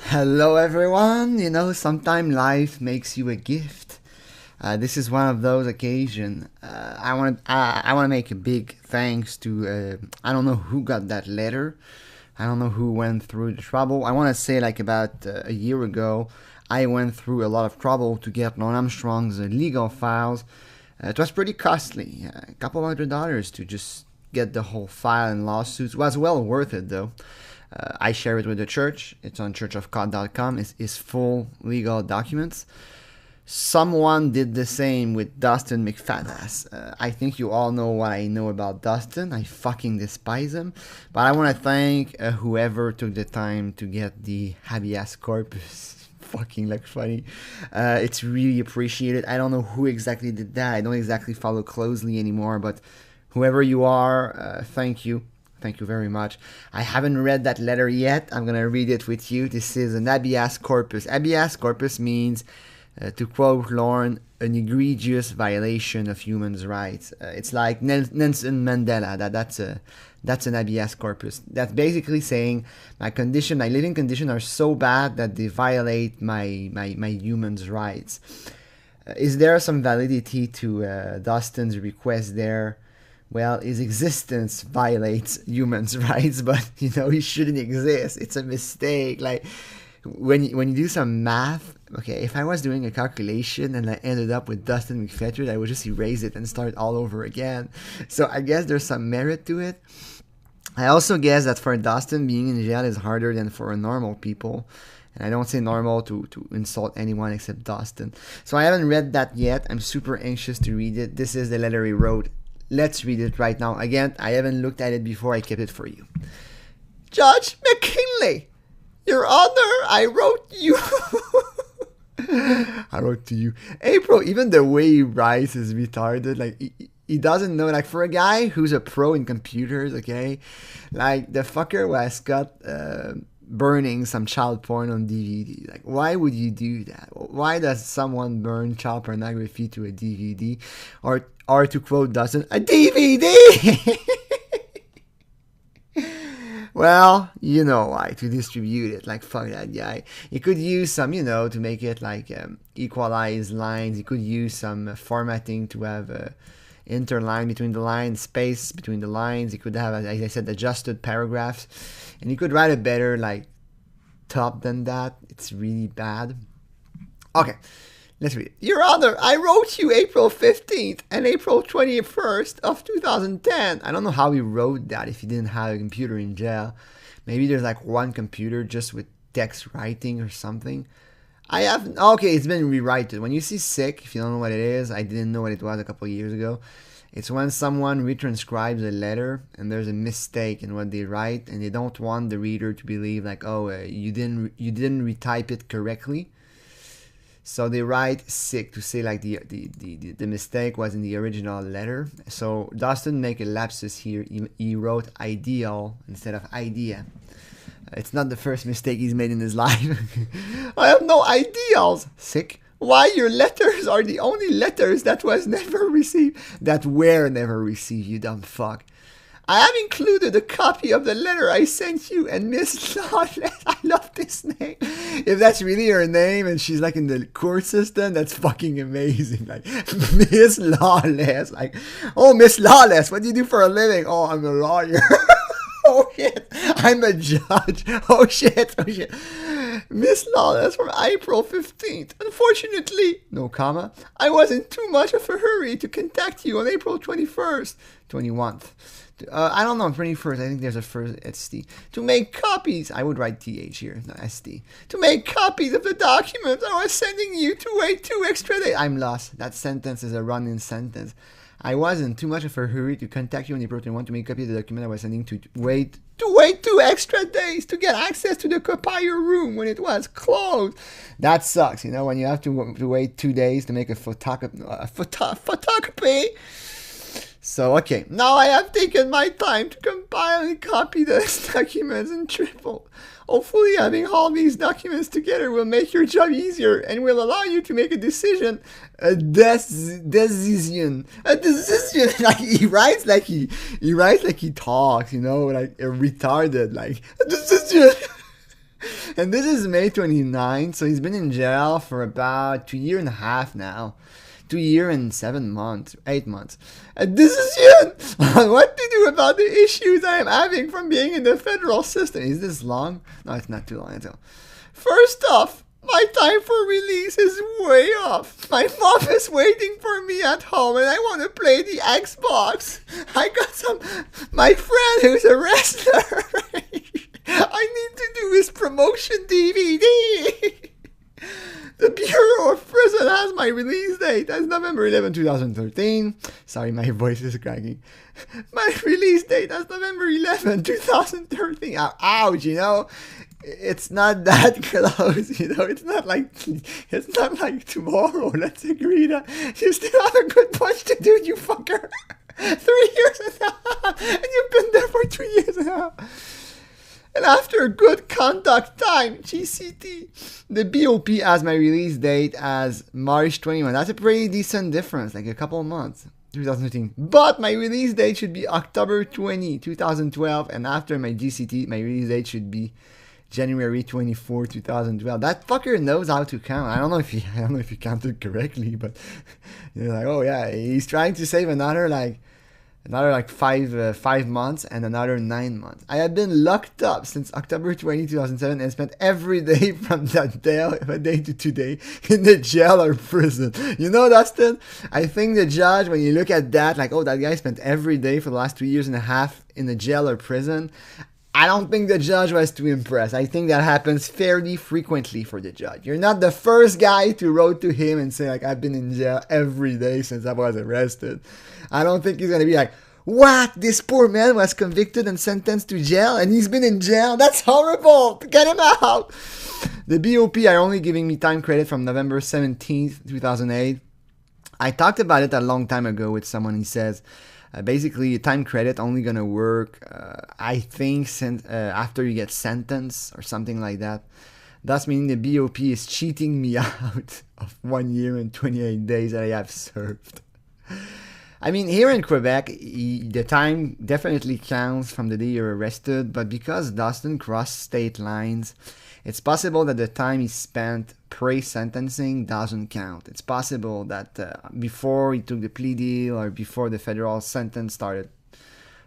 Hello, everyone. Sometimes life makes you a gift. This is one of those occasions. I want to make a big thanks to I don't know who got that letter. I don't know who went through the trouble. I want to say like about a year ago, I went through a lot of trouble to get Lon Armstrong's legal files. It was pretty costly, a couple $100 to just get the whole file and lawsuits. It was well worth it though. I share it with the church. It's on churchofcod.com. It's full legal documents. Someone did the same with Dustin McPhetridge. I think you all know what I know about Dustin. I fucking despise him. But I want to thank whoever took the time to get the habeas corpus. Fucking like funny. It's really appreciated. I don't know who exactly did that. I don't exactly follow closely anymore. But whoever you are, thank you. Thank you very much. I haven't read that letter yet. I'm going to read it with you. This is an habeas corpus. Habeas corpus means, to quote Lorne, an egregious violation of human rights. It's like Nelson Mandela. That's an habeas corpus. That's basically saying my living condition are so bad that they violate my human rights. Is there some validity to Dustin's request there? Well, his existence violates humans' rights, but he shouldn't exist. It's a mistake. Like when you do some math, okay, if I was doing a calculation and I ended up with Dustin McPhetridge, I would just erase it and start all over again. So I guess there's some merit to it. I also guess that for Dustin, being in jail is harder than for normal people. And I don't say normal to insult anyone except Dustin. So I haven't read that yet. I'm super anxious to read it. This is the letter he wrote. Let's read it right now. Again, I haven't looked at it before. I kept it for you. Judge McKinley, Your Honor, I wrote you. I wrote to you. April, even the way he writes is retarded. Like, he doesn't know. Like, for a guy who's a pro in computers, okay? Like, the fucker was got burning some child porn on DVD. Like, why would you do that? Why does someone burn child pornography to a DVD? Or to quote Dustin, a DVD! Well, you know why, to distribute it. Like, fuck that guy. You could use some, to make it like equalize lines. You could use some formatting to have interline between the lines, space between the lines. You could have, as I said, adjusted paragraphs. And you could write it better, like, top than that. It's really bad. Okay. Let's read it. Your Honor, I wrote you April 15th and April 21st of 2010. I don't know how he wrote that if he didn't have a computer in jail. Maybe there's like one computer just with text writing or something. Okay, it's been rewritten. When you see sick, if you don't know what it is, I didn't know what it was a couple of years ago. It's when someone retranscribes a letter and there's a mistake in what they write and they don't want the reader to believe like, you didn't retype it correctly. So they write sick to say like the mistake was in the original letter. So Dustin make a lapsus here. He wrote ideal instead of idea. It's not the first mistake he's made in his life. I have no ideals. Sick. Why your letters are the only letters that were never received, you dumb fuck. I have included a copy of the letter I sent you and Miss Lawless. I love this name. If that's really her name and she's like in the court system, that's fucking amazing. Like, Miss Lawless. Like, oh, Miss Lawless, what do you do for a living? Oh, I'm a lawyer. Oh, shit. I'm a judge. Oh, shit. Miss Lawless from April 15th. Unfortunately, no comma, I was in too much of a hurry to contact you on April 21st. 21st. I don't know, 21st, I think there's a first ST. To make copies, I would write TH here, not ST. To make copies of the documents I was sending you to wait 2 extra days. I'm lost. That sentence is a run-in sentence. I was in too much of a hurry to contact you on April 21 to make a copy of the document I was sending to wait 2 extra days to get access to the copier room when it was closed. That sucks, when you have to wait 2 days to make a photocopy. So, okay, now I have taken my time to compile and copy those documents in triple. Hopefully having all these documents together will make your job easier and will allow you to make a decision. A decision. Like, he writes like he talks, like a retarded, like, a decision. And this is May 29th, so he's been in jail for about 2.5 years now. 2 years and 7 months, 8 months. A decision on what to do about the issues I am having from being in the federal system. Is this long? No, it's not too long at all. First off, my time for release is way off. My mom is waiting for me at home and I want to play the Xbox. I got my friend who's a wrestler. I need to do his promotion DVD. The Bureau of Prison has my release date as November 11, 2013. Sorry, my voice is cracking. My release date as November 11, 2013. Ouch, you know. It's not that close, you know. It's not like tomorrow. Let's agree that you still have a good bunch to do, you fucker. 3 years and a half, and you've been there for 2 years and a half. And after good conduct time, GCT, the BOP has my release date as March 21. That's a pretty decent difference, like a couple of months. 2015. But my release date should be October 20, 2012, and after my GCT, my release date should be January 24, 2012. That fucker knows how to count. I don't know if he counted correctly, but you're like, oh yeah, he's trying to save another 5 months and another 9 months. I have been locked up since October 20, 2007 and spent every day from that day to today in the jail or prison. You know, Dustin, I think the judge, when you look at that, like, oh, that guy spent every day for the last 2.5 years in the jail or prison. I don't think the judge was too impressed. I think that happens fairly frequently for the judge. You're not the first guy to write to him and say, like, I've been in jail every day since I was arrested. I don't think he's going to be like, what? This poor man was convicted and sentenced to jail and he's been in jail? That's horrible. Get him out. The BOP are only giving me time credit from November 17th, 2008. I talked about it a long time ago with someone. He says, basically, time credit only gonna work, I think, after you get sentenced or something like that. Thus meaning the BOP is cheating me out of 1 year and 28 days that I have served. I mean, here in Quebec, the time definitely counts from the day you're arrested, but because Dustin crossed state lines, it's possible that the time he spent pre-sentencing doesn't count. It's possible that before he took the plea deal or before the federal sentence started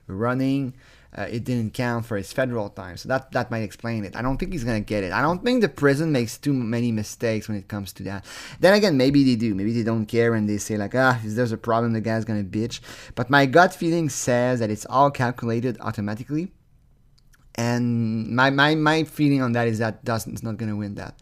running, it didn't count for his federal time. So that might explain it. I don't think he's going to get it. I don't think the prison makes too many mistakes when it comes to that. Then again, maybe they do. Maybe they don't care and they say like, if there's a problem, the guy's going to bitch. But my gut feeling says that it's all calculated automatically. And my feeling on that is that Dustin's not going to win that.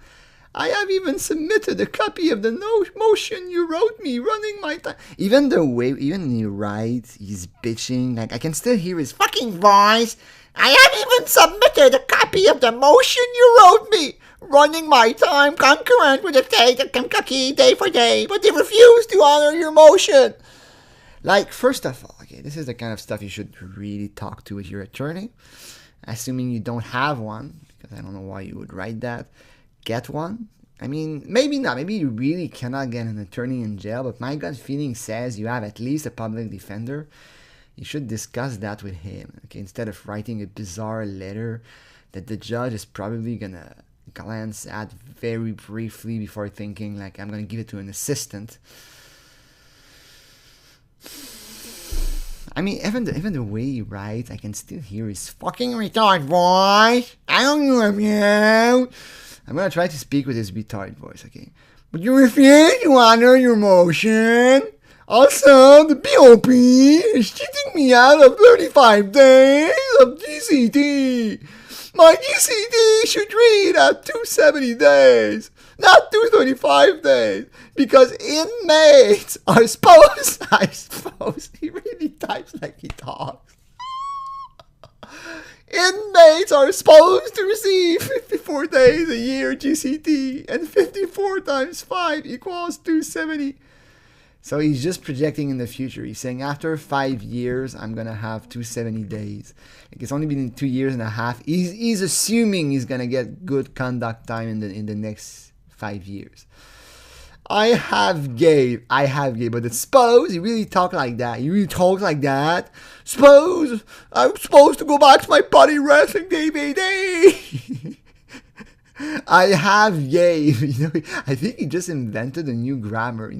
I have even submitted a copy of the motion you wrote me running my time. Even when he writes, he's bitching. Like, I can still hear his fucking voice. I have even submitted a copy of the motion you wrote me running my time concurrent with the state of Kentucky day for day, but they refuse to honor your motion. Like, first of all, okay, this is the kind of stuff you should really talk to with your attorney. Assuming you don't have one, because I don't know why you would write that. Get one. I mean, maybe not. Maybe you really cannot get an attorney in jail, but my gut feeling says you have at least a public defender. You should discuss that with him, okay? Instead of writing a bizarre letter that the judge is probably gonna glance at very briefly before thinking, like, I'm gonna give it to an assistant. I mean, even the way he writes, I can still hear his fucking retard voice. I don't know you. I'm gonna try to speak with his retard voice, okay? But you refuse to honor your motion. Also, the BOP is cheating me out of 35 days of GCT. My GCT should read at 270 days, not 235 days, because inmates are supposed, he really types like he talks. Inmates are supposed to receive 54 days a year GCT, and 54 times 5 equals 270. So he's just projecting in the future. He's saying after 5 years, I'm going to have 270 days. Like, it's only been 2.5 years. He's assuming he's going to get good conduct time in the next 5 years. I have gay, but suppose he really talk like that. Suppose I'm supposed to go back to my body wrestling DVD. I have gave. I think he just invented a new grammar,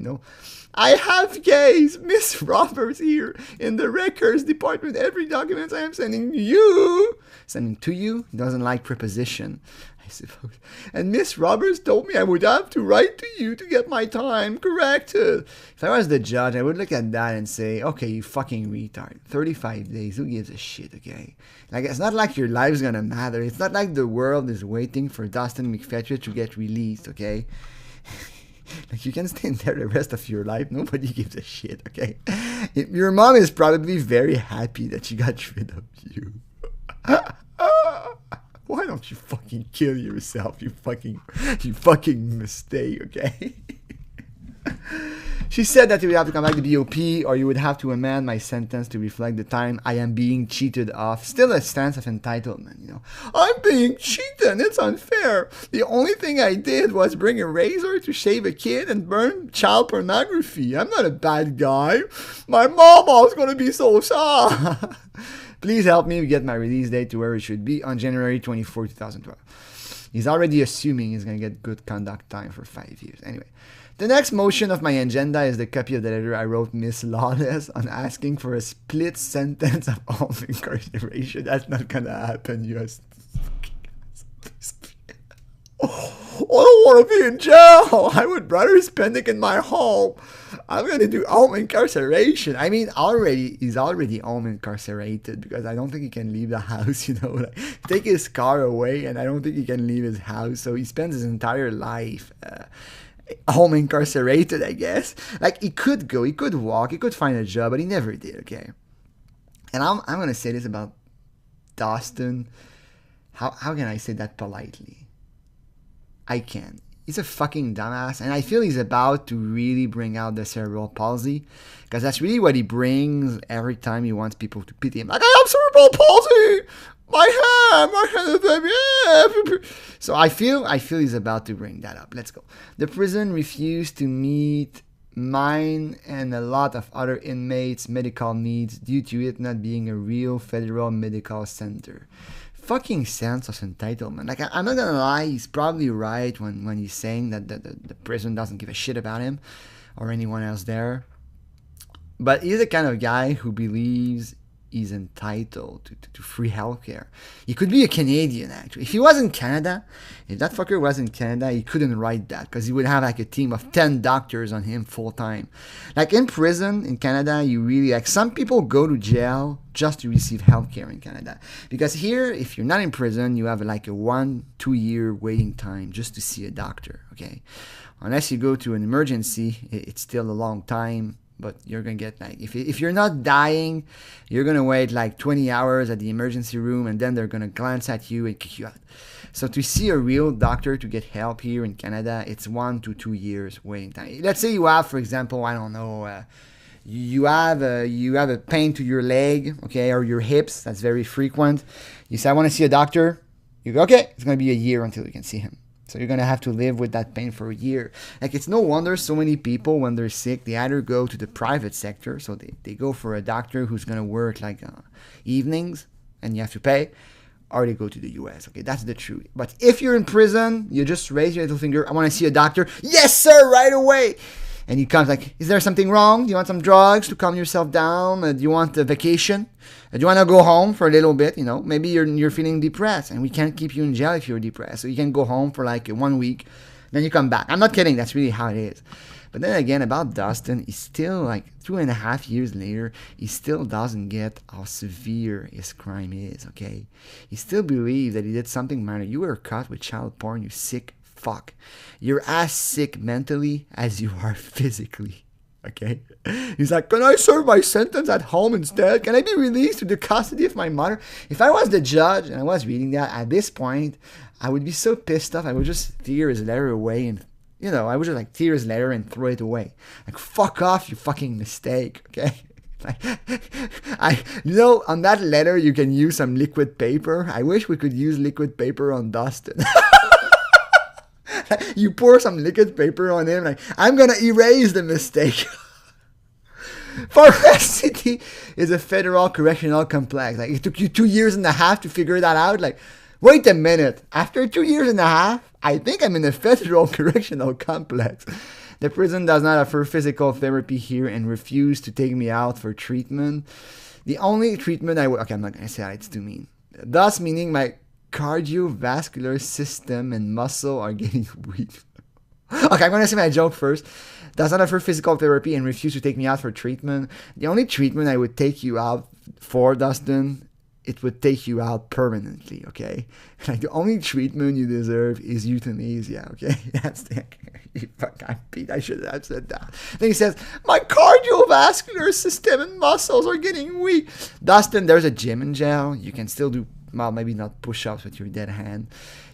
I have gays, Miss Roberts here in the records department. Every document I am sending to you, doesn't like preposition, I suppose. And Miss Roberts told me I would have to write to you to get my time corrected. If I was the judge, I would look at that and say, okay, you fucking retard. 35 days, who gives a shit, okay? Like, it's not like your life's gonna matter. It's not like the world is waiting for Dustin McPhetridge to get released, okay? Like, you can stay in there the rest of your life. Nobody gives a shit, okay? Your mom is probably very happy that she got rid of you. Why don't you fucking kill yourself, you fucking mistake, okay? She said that you would have to come back to BOP, or you would have to amend my sentence to reflect the time I am being cheated off. Still a stance of entitlement, I'm being cheated, it's unfair. The only thing I did was bring a razor to shave a kid and burn child pornography. I'm not a bad guy. My mama's gonna be so sad. Please help me get my release date to where it should be on January 24, 2012. He's already assuming he's gonna get good conduct time for 5 years. Anyway. The next motion of my agenda is the copy of the letter I wrote Miss Lawless on asking for a split sentence of home incarceration. That's not gonna happen, I don't want to be in jail. I would rather spend it in my home. I'm gonna do home incarceration. I mean, he's already home incarcerated because I don't think he can leave the house. Take his car away, and I don't think he can leave his house. So he spends his entire life. Home incarcerated, I guess. Like, he could walk, he could find a job, but he never did, okay? And I'm gonna say this about Dustin. How can I say that politely? I can. He's a fucking dumbass, and I feel he's about to really bring out the cerebral palsy, because that's really what he brings every time he wants people to pity him. Like, I have cerebral palsy! My hand, yeah. So I feel he's about to bring that up. Let's go. The prison refused to meet mine and a lot of other inmates' medical needs due to it not being a real federal medical center. Fucking sense of entitlement. Like, I'm not gonna lie, he's probably right when he's saying that the prison doesn't give a shit about him or anyone else there. But he's the kind of guy who believes he's entitled to free healthcare. He could be a Canadian, actually. If he was in Canada, if that fucker was in Canada, he couldn't write that because he would have like a team of 10 doctors on him full time. Like, in prison in Canada, you really, like, some people go to jail just to receive healthcare in Canada. Because here, if you're not in prison, you have like a 1-2 year waiting time just to see a doctor, okay? Unless you go to an emergency, it's still a long time. But you're going to get, like, if you're not dying, you're going to wait like 20 hours at the emergency room, and then they're going to glance at you and kick you out. So to see a real doctor to get help here in Canada, it's 1 to 2 years waiting time. Let's say you have, for example, I don't know, you have a pain to your leg, okay, or your hips. That's very frequent. You say, I want to see a doctor. You go, okay, it's going to be a year until you can see him. So you're going to have to live with that pain for a year. Like, it's no wonder so many people, when they're sick, they either go to the private sector, so they go for a doctor who's going to work like evenings, and you have to pay, or they go to the US. Okay, that's the truth. But if you're in prison, you just raise your little finger, I want to see a doctor. Yes, sir, right away. And he comes like, is there something wrong? Do you want some drugs to calm yourself down? Do you want a vacation? Do you want to go home for a little bit? Maybe you're feeling depressed, and we can't keep you in jail if you're depressed. So you can go home for like 1 week, then you come back. I'm not kidding. That's really how it is. But then again, about Dustin, he's still like 2.5 years later, he still doesn't get how severe his crime is, okay? He still believes that he did something minor. You were caught with child porn, you sick fuck. You're as sick mentally as you are physically. Okay? He's like, can I serve my sentence at home instead? Can I be released to the custody of my mother? If I was the judge and I was reading that, at this point, I would be so pissed off, I would just tear his letter away and, I would just like tear his letter and throw it away. Like, fuck off, you fucking mistake, okay? On that letter, you can use some liquid paper. I wish we could use liquid paper on Dustin. You pour some liquid paper on him, like, I'm gonna erase the mistake. Forest City is a federal correctional complex. Like, it took you 2.5 years to figure that out. Like, wait a minute. After 2.5 years, I think I'm in a federal correctional complex. The prison does not offer physical therapy here and refused to take me out for treatment. The only treatment I would... Okay, I'm not going to say that. It's too mean. Thus, meaning my cardiovascular system and muscle are getting weak. Okay, I'm going to say my joke first. Does not offer physical therapy and refuse to take me out for treatment. The only treatment I would take you out for, Dustin, it would take you out permanently, okay? Like, the only treatment you deserve is euthanasia, okay? That's the... Fuck, I'm Pete. I should have said that. Then he says, my cardiovascular system and muscles are getting weak. Dustin, there's a gym in jail. You can still do, well, maybe not push-ups with your dead hand.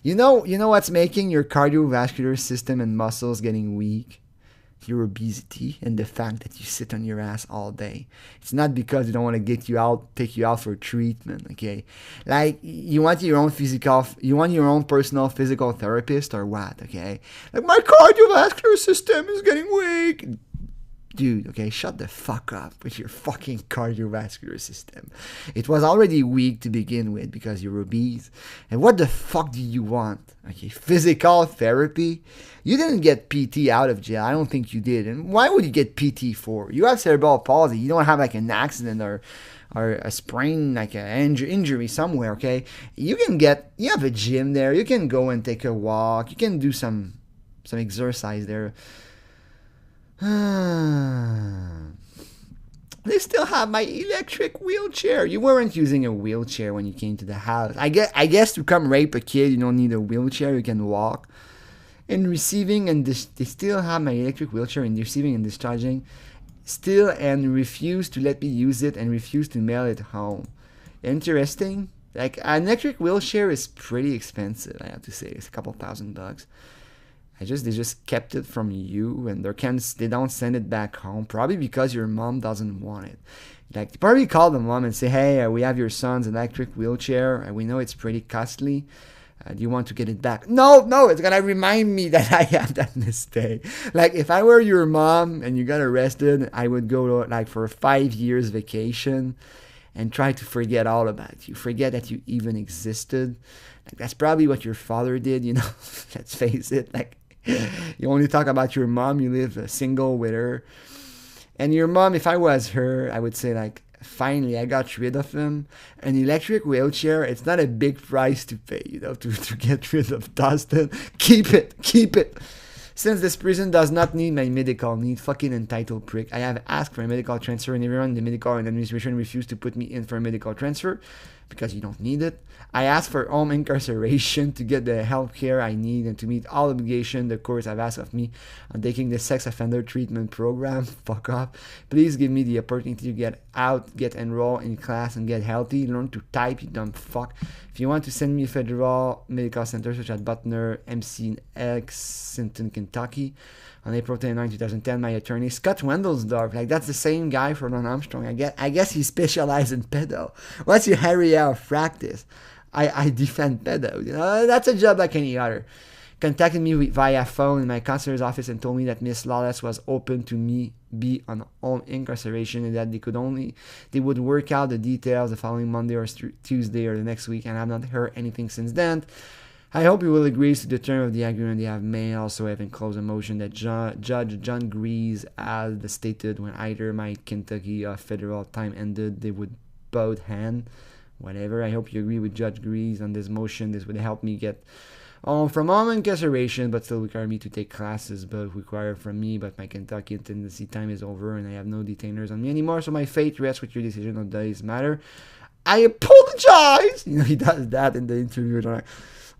You know what's making your cardiovascular system and muscles getting weak? Your obesity and the fact that you sit on your ass all day. It's not because they don't want to take you out for treatment, okay? Like, you want your own personal physical therapist or what, okay? Like, my cardiovascular system is getting weak. Dude, okay, shut the fuck up with your fucking cardiovascular system. It was already weak to begin with because you're obese. And what the fuck do you want? Okay, physical therapy? You didn't get PT out of jail. I don't think you did. And why would you get PT for? You have cerebral palsy. You don't have like an accident or a sprain, like an injury somewhere, okay? You have a gym there. You can go and take a walk. You can do some exercise there. They still have my electric wheelchair. You weren't using a wheelchair when you came to the house. I guess to come rape a kid, you don't need a wheelchair. You can walk. In receiving and they still have my electric wheelchair in receiving and discharging. Still and refuse to let me use it and refuse to mail it home. Interesting. Like, an electric wheelchair is pretty expensive, I have to say. It's a couple $1,000. They just kept it from you, and they don't send it back home, probably because your mom doesn't want it. Like, you probably call the mom and say, hey, we have your son's electric wheelchair, and we know it's pretty costly. Do you want to get it back? No, it's gonna remind me that I had that mistake. Like, if I were your mom and you got arrested, I would go like for a 5 years vacation and try to forget all about you. Forget that you even existed. Like, that's probably what your father did, Let's face it. Like, you only talk about your mom, you live single with her. And your mom, if I was her, I would say, like, finally, I got rid of him. An electric wheelchair, it's not a big price to pay, to get rid of Dustin. Keep it. Since this prison does not need my medical need, fucking entitled prick, I have asked for a medical transfer and everyone in the medical and administration refused to put me in for a medical transfer because you don't need it. I asked for home incarceration to get the health care I need and to meet all obligations the courts have asked of me on taking the sex offender treatment program. Fuck off. Please give me the opportunity to get out, get enrolled in class and get healthy. Learn to type, you dumb fuck. If you want to send me federal medical centers such as Butner, MCX, Sinton, Kentucky, on April 29, 2010, my attorney, Scott Wendelsdorf, like, that's the same guy for Ron Armstrong. I guess he specialized in pedo. What's your area of practice? I defend pedo. That's a job like any other. Contacted me via phone in my counselor's office and told me that Miss Lawless was open to me be on home incarceration and that they would work out the details the following Monday or Tuesday or the next week, and I have not heard anything since then. I hope you will agree to the term of the agreement they have made. Also, I have enclosed a motion that Judge John Grease has stated when either my Kentucky federal time ended, they would both hand. Whatever. I hope you agree with Judge Grease on this motion. This would help me get from home incarceration, but still require me to take classes both required from me. But my Kentucky tendency time is over, and I have no detainers on me anymore. So my fate rests with your decision on this matter. I apologize. He does that in the interview.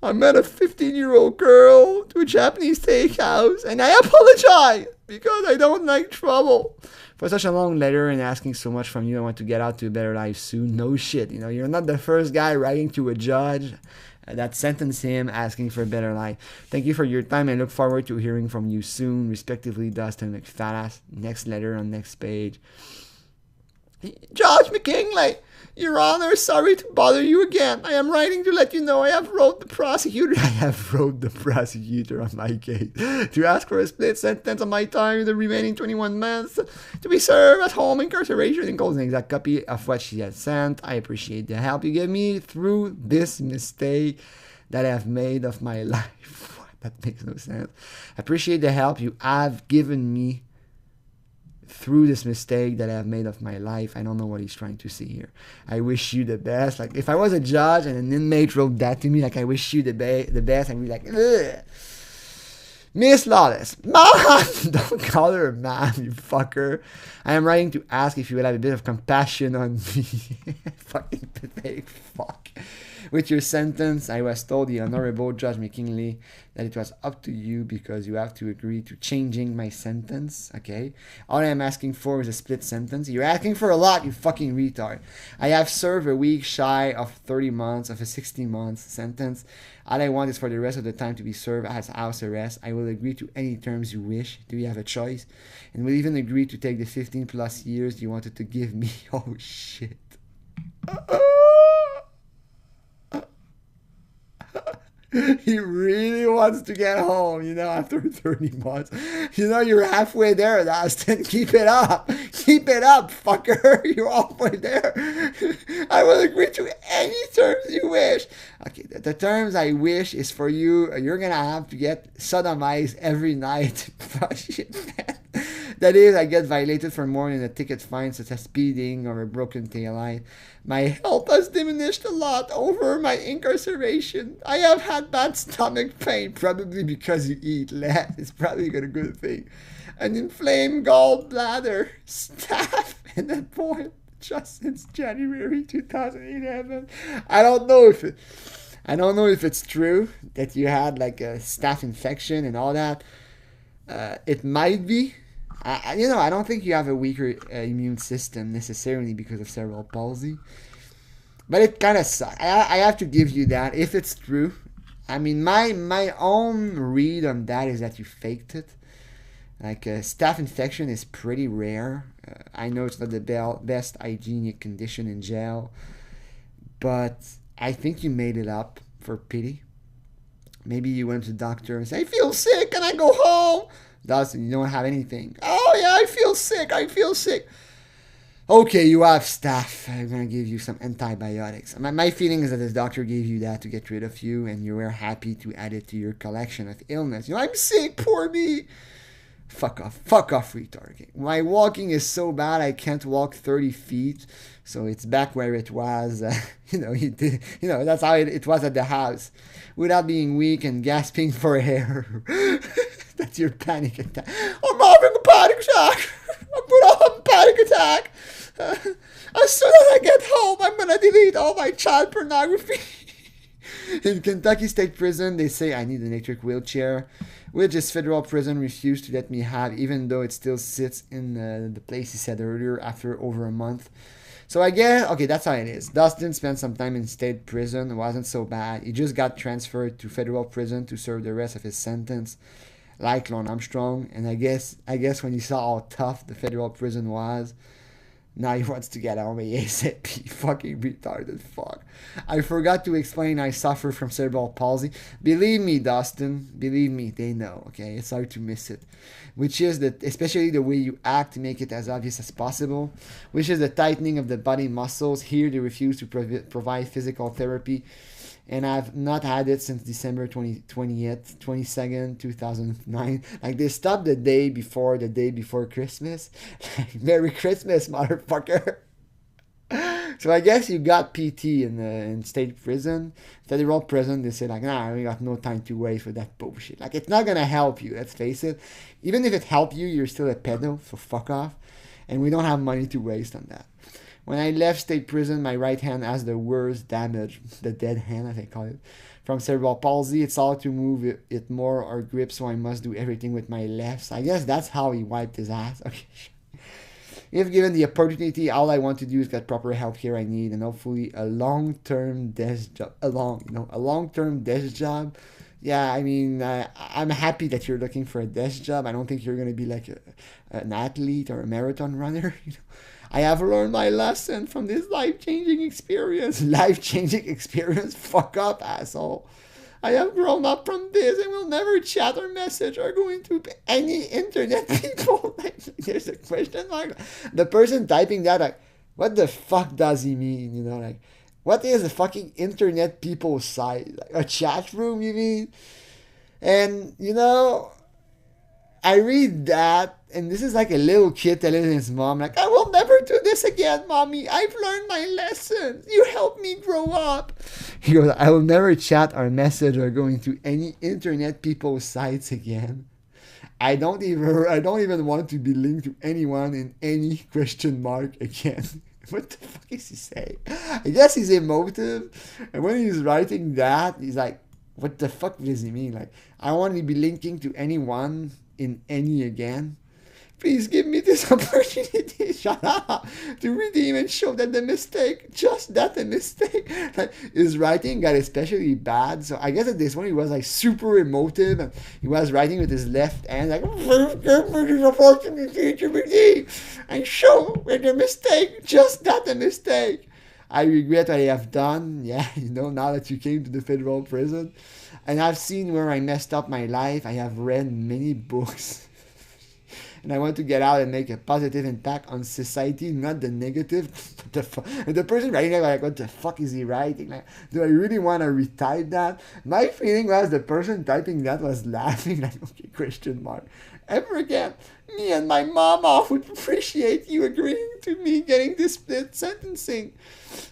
I met a 15-year-old girl to a Japanese steakhouse, and I apologize because I don't like trouble. For such a long letter and asking so much from you, I want to get out to a better life soon. No shit, you're not the first guy writing to a judge that sentenced him asking for a better life. Thank you for your time. I look forward to hearing from you soon. Respectively, Dustin McPhetridge. Next letter on next page. Judge McKinley, Your Honor, sorry to bother you again. I am writing to let you know I have wrote the prosecutor on my case to ask for a split sentence on my time in the remaining 21 months to be served at home incarceration, enclosing an exact copy of what she had sent. I appreciate the help you gave me through this mistake that I have made of my life. That makes no sense. I appreciate the help you have given me through this mistake that I have made of my life. I don't know what he's trying to say here. I wish you the best. Like, if I was a judge and an inmate wrote that to me, like, I wish you the best, I'd be like, ugh. Miss Lawless, Mom! Don't call her ma'am, you fucker. I am writing to ask if you will have a bit of compassion on me. Fucking pathetic fuck. With your sentence, I was told the Honorable Judge McKinley that it was up to you because you have to agree to changing my sentence, okay? All I am asking for is a split sentence. You're asking for a lot, you fucking retard. I have served a week shy of 30 months of a 16-month sentence. All I want is for the rest of the time to be served as house arrest. I will agree to any terms you wish. Do you have a choice? And will even agree to take the 15 plus years you wanted to give me. Oh, shit. He really wants to get home, after 30 months. You're halfway there, Dustin. Keep it up. Keep it up, fucker. You're halfway there. I will agree to any terms you wish. Okay, the terms I wish is for you. You're going to have to get sodomized every night. Shit, man. That is, I get violated for more than a ticket fine, such as speeding or a broken taillight. My health has diminished a lot over my incarceration. I have had bad stomach pain, probably because you eat less. It's probably a good thing. An inflamed gallbladder, staph, and a boil just since January 2011. I don't know if it's true that you had like a staph infection and all that. It might be. I don't think you have a weaker immune system necessarily because of cerebral palsy. But it kind of sucks. I have to give you that, if it's true. I mean, my own read on that is that you faked it. Like, staph infection is pretty rare. I know it's not the best hygienic condition in jail. But I think you made it up for pity. Maybe you went to the doctor and said, I feel sick, can I go home? Dustin, you don't have anything. Oh, yeah, I feel sick. Okay, you have staph. I'm going to give you some antibiotics. My feeling is that the doctor gave you that to get rid of you, and you were happy to add it to your collection of illness. I'm sick, poor me. Fuck off, retard. Okay. My walking is so bad, I can't walk 30 feet. So it's back where it was. That's how it was at the house. Without being weak and gasping for air. That's your panic attack. I'm having a panic attack. I'm going to have a panic attack. As soon as I get home, I'm going to delete all my child pornography. In Kentucky State Prison, they say I need an electric wheelchair, which this federal prison refused to let me have, even though it still sits in the place he said earlier after over a month. So I guess, okay, that's how it is. Dustin spent some time in state prison. It wasn't so bad. He just got transferred to federal prison to serve the rest of his sentence, like Lorne Armstrong. And I guess when he saw how tough the federal prison was, now he wants to get out of ASAP. Fucking retarded fuck. I forgot to explain I suffer from cerebral palsy. Believe me, Dustin. Believe me, they know, okay? It's hard to miss it. Which is that, especially the way you act to make it as obvious as possible. Which is the tightening of the body muscles. Here they refuse to provide physical therapy. And I've not had it since December 22nd, 2009. Like, they stopped the day before Christmas. Like, Merry Christmas, motherfucker. So I guess you got PT in state prison. Federal prison, they say, like, nah, we got no time to waste for that bullshit. Like, it's not going to help you, let's face it. Even if it helped you, you're still a pedo, so fuck off. And we don't have money to waste on that. When I left state prison, my right hand has the worst damage, the dead hand, as I call it, from cerebral palsy. It's all to move it more or grip, so I must do everything with my left. So I guess that's how he wiped his ass. Okay. If given the opportunity, all I want to do is get proper health care I need, and hopefully a long-term desk job. A long-term desk job. Yeah, I mean, I'm happy that you're looking for a desk job. I don't think you're going to be like an athlete or a marathon runner. I have learned my lesson from this life-changing experience. Life-changing experience? Fuck up, asshole. I have grown up from this and will never chat or message or go into any internet people. Like, there's a question mark. The person typing that, like, what the fuck does he mean? Like, what is a fucking internet people site? Like, a chat room, you mean? And, you know, I read that, and this is like a little kid telling his mom, like, I will never do this again, mommy. I've learned my lesson. You helped me grow up. He goes, I will never chat or message or go into any internet people's sites again. I don't even want to be linked to anyone in any question mark again. What the fuck is he saying? I guess he's emotive, and when he's writing that, he's like, what the fuck does he mean? Like, I want to be linking to anyone in any again. Please give me this opportunity, shut up, to redeem and show that the mistake, just that the mistake, like, his writing got especially bad. So I guess at this one he was like super emotive, and he was writing with his left hand, like, please give me this opportunity to redeem and show that the mistake, just that the mistake. I regret what I have done. Yeah, now that you came to the federal prison. And I've seen where I messed up my life. I have read many books. And I want to get out and make a positive impact on society, not the negative. The person writing it, like, what the fuck is he writing? Like, do I really want to retype that? My feeling was the person typing that was laughing, like, okay, question mark. Ever again, me and my mama would appreciate you agreeing to me getting this split sentencing.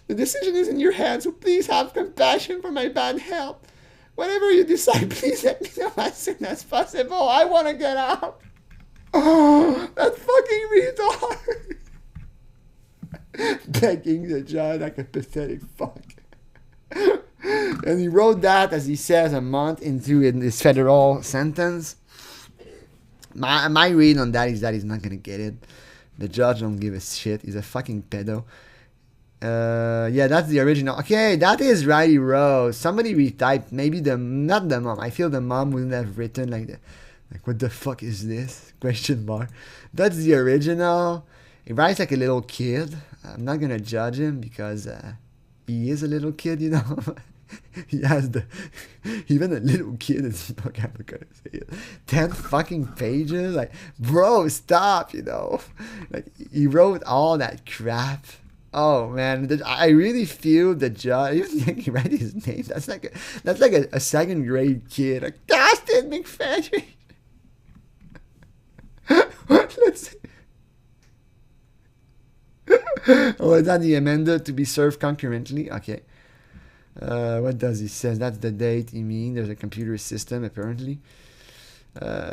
The decision is in your hands, so please have compassion for my bad health. Whatever you decide, please let me know as soon as possible. I want to get out. Oh, that fucking retard. Begging the judge like a pathetic fuck. And he wrote that, as he says, a month into his federal sentence. My read on that is that he's not going to get it. The judge don't give a shit. He's a fucking pedo. Yeah, that's the original. Okay, that is right, he wrote. Somebody retyped. Maybe not the mom. I feel the mom wouldn't have written like that. Like, what the fuck is this? Question mark. That's the original. He writes like a little kid. I'm not gonna judge him because he is a little kid, He has even a little kid is not gonna say it. 10 fucking pages. Like, bro, stop, Like, he wrote all that crap. Oh man, I really feel the judge. Even think he write his name. That's like a second grade kid. Like, Dustin McPhetridge. Let's see. Oh, is that the amended to be served concurrently? Okay. What does he say? That's the date he mean. There's a computer system apparently.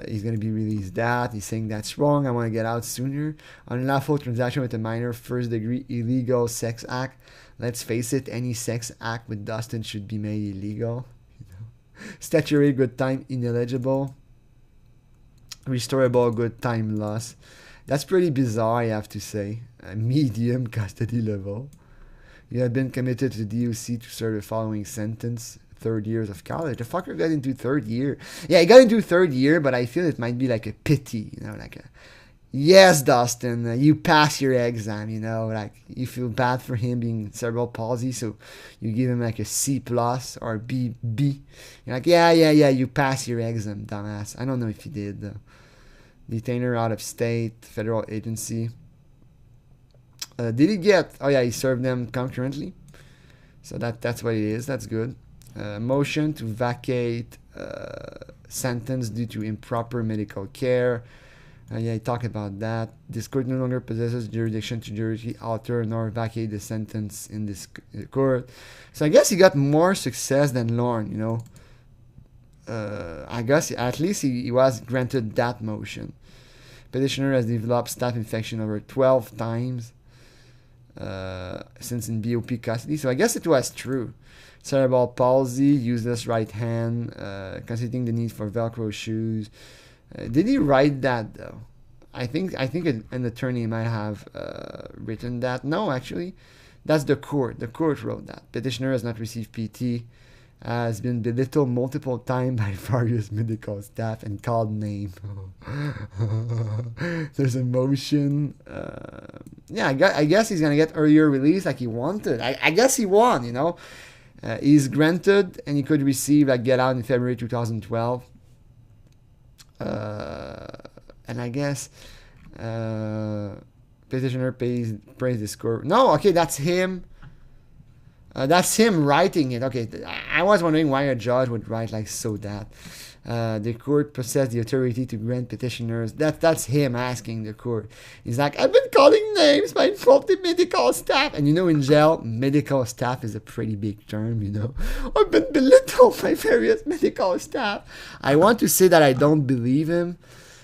He's going to be released that. He's saying that's wrong. I want to get out sooner. Unlawful transaction with a minor, first degree illegal sex act. Let's face it, any sex act with Dustin should be made illegal. Statutory good time ineligible. Restorable good time loss. That's pretty bizarre, I have to say. Medium custody level. You have been committed to DOC to serve the following sentence. 3rd years of college. The fucker got into 3rd year. Yeah, he got into 3rd year, but I feel it might be like a pity, like a, yes, Dustin, you pass your exam, like you feel bad for him being cerebral palsy, so you give him like a C plus or B. You're like, yeah, you pass your exam, dumbass. I don't know if he did though. Detainer out of state, federal agency. Did he get? Oh yeah, he served them concurrently. So that's what it is. That's good. Motion to vacate sentence due to improper medical care. Yeah, I talked about that. This court no longer possesses jurisdiction to judicially alter nor vacate the sentence in this court. So I guess he got more success than Lorne, I guess at least he was granted that motion. Petitioner has developed staph infection over 12 times since in BOP custody. So I guess it was true. Cerebral palsy, useless right hand, considering the need for Velcro shoes. Did he write that though? I think an attorney might have written that. No, actually, that's the court. The court wrote that. Petitioner has not received PT, has been belittled multiple times by various medical staff and called name. There's a motion. Yeah, I guess he's gonna get earlier release like he wanted. I guess he won. He's granted and he could receive get out in February 2012. And I guess petitioner pays the score. No, okay, that's him. That's him writing it. Okay, I was wondering why a judge would write like so that. The court possess the authority to grant petitioners. That's him asking the court. He's like, I've been calling names by faulty medical staff. And in jail, medical staff is a pretty big term, I've been belittled by various medical staff. I want to say that I don't believe him.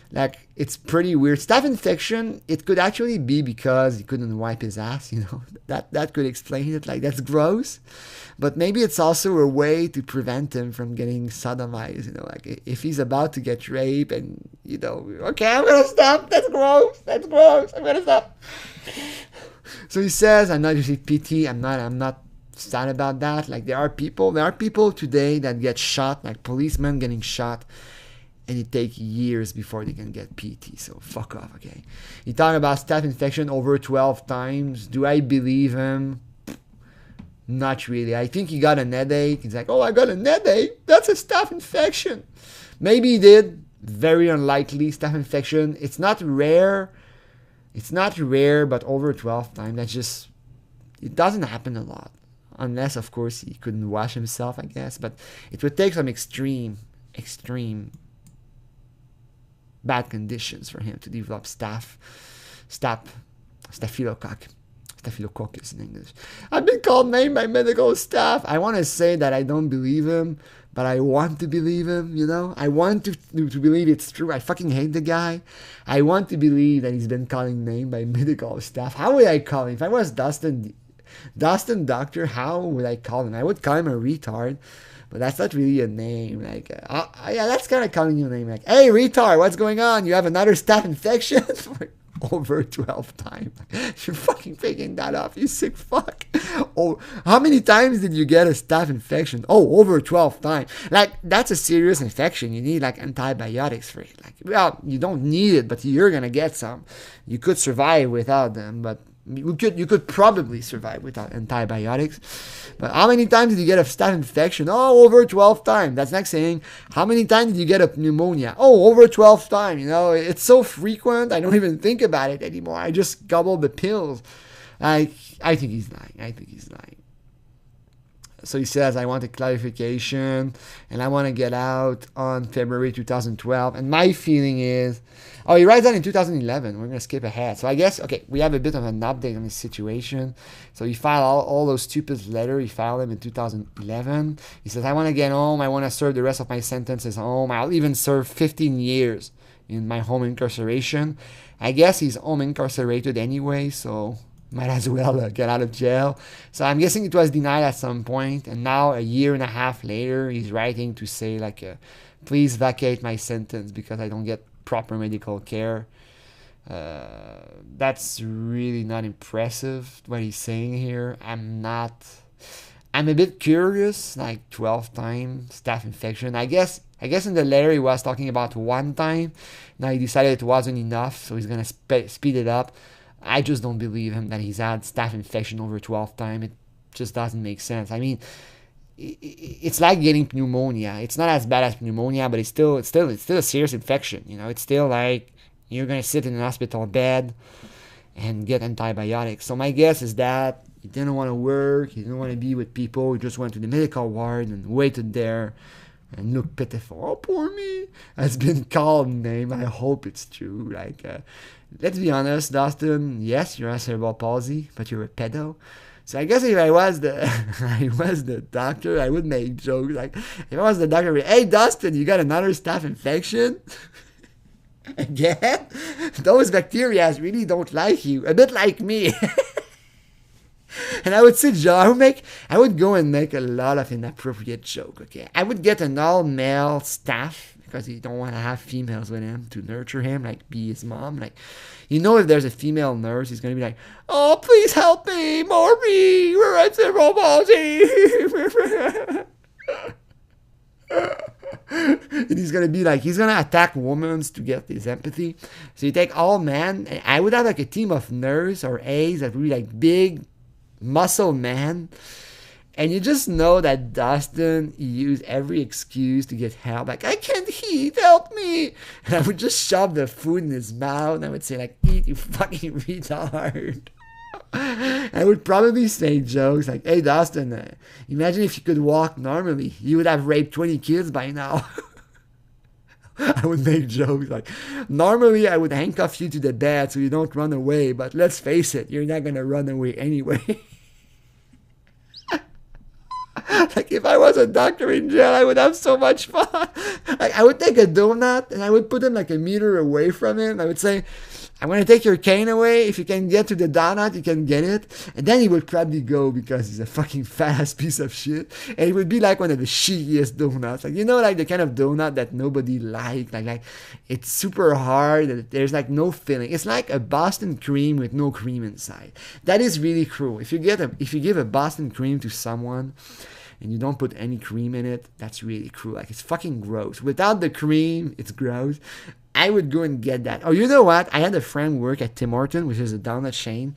Like, it's pretty weird. Staph infection, it could actually be because he couldn't wipe his ass, That could explain it. Like, that's gross. But maybe it's also a way to prevent him from getting sodomized, Like, if he's about to get raped and, okay, I'm going to stop. That's gross. I'm going to stop. So he says, I'm not usually pity. I'm not sad about that. Like, there are people today that get shot, like policemen getting shot, and it takes years before they can get PT. So fuck off, okay? He talked about staph infection over 12 times. Do I believe him? Not really. I think he got an headache. He's like, oh, I got an headache. That's a staph infection. Maybe he did. Very unlikely. Staph infection. It's not rare. But over 12 times, it doesn't happen a lot. Unless, of course, he couldn't wash himself, I guess. But it would take some extreme bad conditions for him to develop staphylococcus in English. I've been called named by medical staff. I want to say that I don't believe him, but I want to believe him, I want to believe it's true. I fucking hate the guy. I want to believe that he's been calling named by medical staff. How would I call him? If I was Dustin Doctor, how would I call him? I would call him a retard. But that's not really a name. Like, yeah, that's kind of calling you a name. Like, hey, retard, what's going on? You have another staph infection? Over 12 times. You're fucking picking that up, you sick fuck. Oh, how many times did you get a staph infection? Oh, over 12 times. Like, that's a serious infection. You need, like, antibiotics for it. Like, well, you don't need it, but you're going to get some. You could survive without them, but you could probably survive without antibiotics. But how many times did you get a staph infection? Oh, over 12 times. That's like saying, how many times did you get a pneumonia? Oh, over 12 times. It's so frequent, I don't even think about it anymore. I just gobble the pills. I think he's lying. So he says, I want a clarification, and I want to get out on February 2012. And my feeling is, he writes that in 2011. We're going to skip ahead. So I guess, okay, we have a bit of an update on his situation. So he filed all those stupid letters. He filed them in 2011. He says, I want to get home. I want to serve the rest of my sentences home. I'll even serve 15 years in my home incarceration. I guess he's home incarcerated anyway, so might as well get out of jail. So I'm guessing it was denied at some point, and now a year and a half later, he's writing to say, like, please vacate my sentence because I don't get proper medical care. That's really not impressive, what he's saying here. I'm a bit curious, like 12 times staph infection. I guess in the letter he was talking about one time. Now he decided it wasn't enough, so he's going to speed it up. I just don't believe him that he's had staph infection over 12 times. It just doesn't make sense. I mean, it's like getting pneumonia. It's not as bad as pneumonia, but it's still a serious infection. It's still like you're gonna sit in an hospital bed and get antibiotics. So my guess is that he didn't want to work. He didn't want to be with people. He just went to the medical ward and waited there and looked pitiful. Oh, poor me. Has been called name. I hope it's true. Like, let's be honest, Dustin. Yes, you have cerebral palsy, but you're a pedo. So I guess if I was the doctor, I would make jokes. Like, if I was the doctor, I'd be, hey, Dustin, you got another staph infection? Again? Those bacteria really don't like you. A bit like me. And I would say, Joe, I would go and make a lot of inappropriate joke, okay? I would get an all-male staff because he don't want to have females with him to nurture him, like be his mom. Like, if there's a female nurse, he's going to be like, oh, please help me, Maury, we're at cerebral palsy. And he's going to attack women to get his empathy. So you take all men, and I would have like a team of nurses or A's that would be like big, muscle man, and you just know that Dustin used every excuse to get help. Like, I can't eat, help me. And I would just shove the food in his mouth, and I would say, like, eat, you fucking retard. I would probably say jokes like, hey, Dustin, imagine if you could walk normally. You would have raped 20 kids by now. I would make jokes like, normally I would handcuff you to the bed so you don't run away, but let's face it, you're not going to run away anyway. Like, if I was a doctor in jail, I would have so much fun. Like, I would take a donut and I would put him like a meter away from him. I would say, I'm going to take your cane away. If you can get to the donut, you can get it. And then he would probably go because he's a fucking fast piece of shit. And it would be like one of the shittiest donuts. Like, you know, like the kind of donut that nobody likes. Like it's super hard. There's like no filling. It's like a Boston cream with no cream inside. That is really cruel. If you give a Boston cream to someone and you don't put any cream in it, that's really cruel. Like, it's fucking gross. Without the cream, it's gross. I would go and get that. Oh, you know what? I had a friend work at Tim Hortons, which is a donut chain,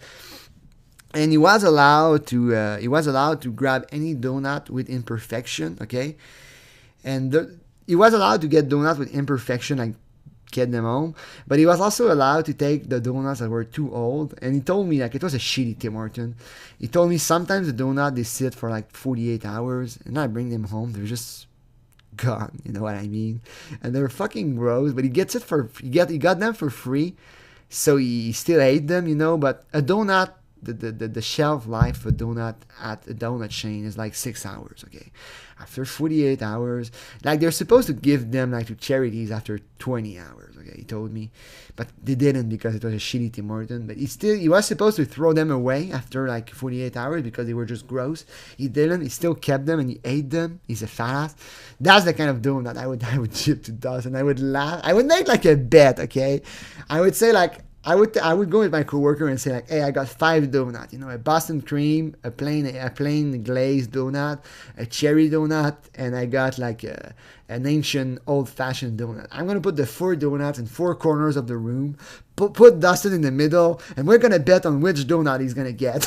and he was allowed to grab any donut with imperfection, okay? And he was allowed to get donuts with imperfection, like get them home, but he was also allowed to take the donuts that were too old. And he told me, like, it was a shitty Tim Hortons. He told me sometimes the donut, they sit for like 48 hours, and I bring them home, they're just gone, you know what I mean? And they're fucking gross, but he got them for free, so he still ate them, you know. But a donut, the shelf life of a donut at a donut chain is like 6 hours, okay? After 48 hours, like, they're supposed to give them like to charities after 20 hours, okay? He told me, but they didn't because it was a shitty Tim Hortons. But he was supposed to throw them away after like 48 hours because they were just gross. He didn't. He still kept them and he ate them. He's a fat ass. That's the kind of donut I would chip to dust, and I would laugh. I would make like a bet, okay? I would say like, I would go with my coworker and say like, hey, I got 5 donuts, you know, a Boston cream, a plain glazed donut, a cherry donut, and I got like an ancient old-fashioned donut. I'm gonna put the 4 donuts in 4 corners of the room, put Dustin in the middle, and we're gonna bet on which donut he's gonna get.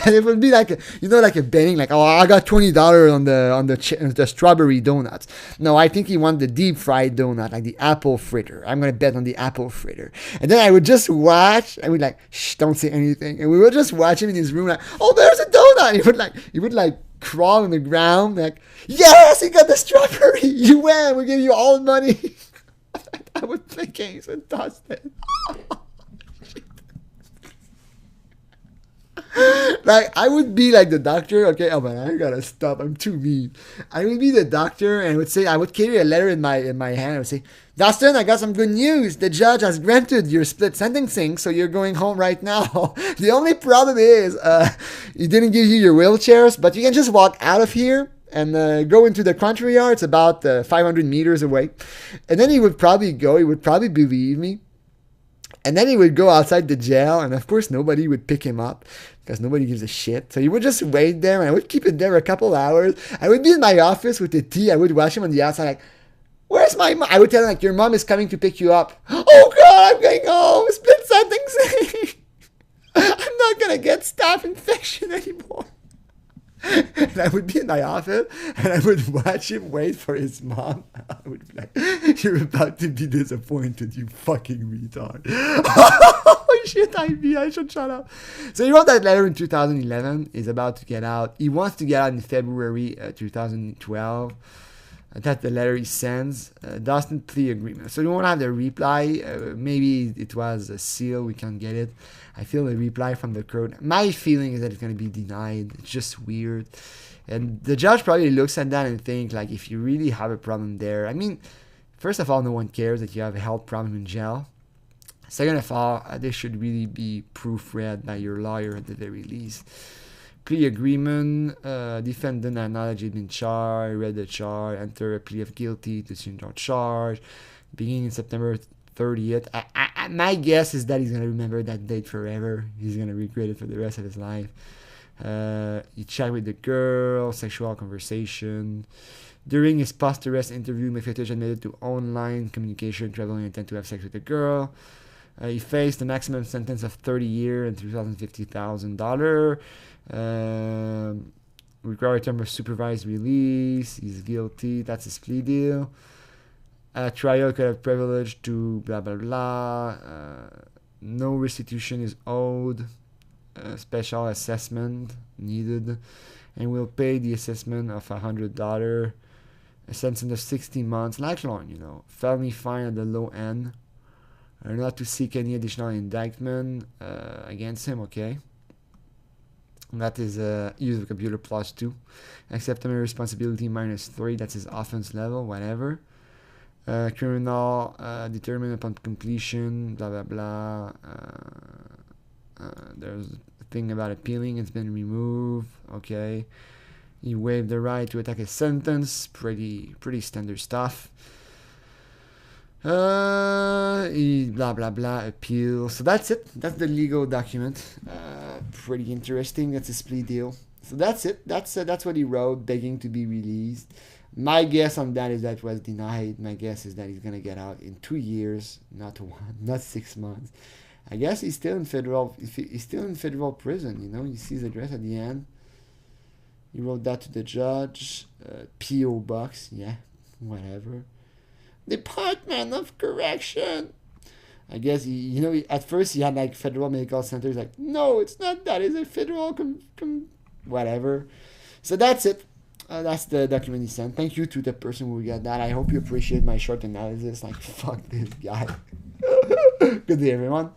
And it would be like like a betting, like, oh, I got $20 on the strawberry donuts. No, I think he won the deep fried donut, like the apple fritter. I'm gonna bet on the apple fritter. And then I would just watch. I would like, shh, don't say anything. And we would just watch him in his room, like, oh, there's a donut. He would like crawl on the ground, like, yes, he got the strawberry. You win. We give you all the money. I would think he's a Dustin. Like, I would be like the doctor, okay, oh man, I gotta stop, I'm too mean. I would be the doctor, and I would carry a letter in my hand. I would say, Dustin, I got some good news. The judge has granted your split sentencing, so you're going home right now. The only problem is, he didn't give you your wheelchairs, but you can just walk out of here and go into the country yard. It's about 500 meters away. And then he would probably believe me. And then he would go outside the jail, and of course nobody would pick him up because nobody gives a shit. So he would just wait there, and I would keep it there a couple hours. I would be in my office with the tea. I would watch him on the outside, like, where's my mom? I would tell him, like, your mom is coming to pick you up. Oh God, I'm going home. Split sentencing. I'm not gonna get staph infection anymore. And I would be in my office, and I would watch him wait for his mom. I would be like, you're about to be disappointed, you fucking retard. Oh shit, I should shut up. So he wrote that letter in 2011. He's about to get out. He wants to get out in February 2012. That's the letter he sends. Dustin plea agreement. So we won't have the reply. Maybe it was a seal. We can't get it. I feel the reply from the court. My feeling is that it's going to be denied. It's just weird. And the judge probably looks at that and thinks, like, if you really have a problem there. I mean, first of all, no one cares that you have a health problem in jail. Second of all, this should really be proofread by your lawyer at the very least. Plea agreement, defendant acknowledged he'd been charged, read the charge, enter a plea of guilty to single charge, beginning in September 30th. My guess is that he's going to remember that date forever. He's going to regret it for the rest of his life. He chatted with the girl, sexual conversation. During his post-arrest interview, McPhetridge admitted to online communication, traveling intent to have sex with the girl. He faced a maximum sentence of 30 years and $250,000. Required term of supervised release. He's guilty. That's his plea deal. Trial could have privilege to blah blah blah. no restitution is owed. Special assessment needed, and will pay the assessment of $100. A sentence of 16 months, lifelong, you know. Felony fine at the low end. Not to seek any additional indictment against him, okay. That is use of computer +2. Acceptable responsibility -3, that's his offense level, whatever. Criminal determined upon completion, blah blah blah. There's a thing about appealing, it's been removed, okay. He waived the right to attack a sentence, pretty standard stuff. Blah blah blah, appeal. So that's it. That's the legal document. Pretty interesting. That's his plea deal. So that's it. That's what he wrote, begging to be released. My guess on that is that it was denied. My guess is that he's gonna get out in 2 years, not 6 months. I guess he's still in federal prison. You know, you see his address at the end. He wrote that to the judge. P.O. Box, yeah, whatever. Department of Correction. I guess at first he had like federal medical centers. Like, no, it's not that. It's a federal whatever. So that's it. That's the document he sent. Thank you to the person who got that. I hope you appreciate my short analysis. Like, fuck this guy. Good day, everyone.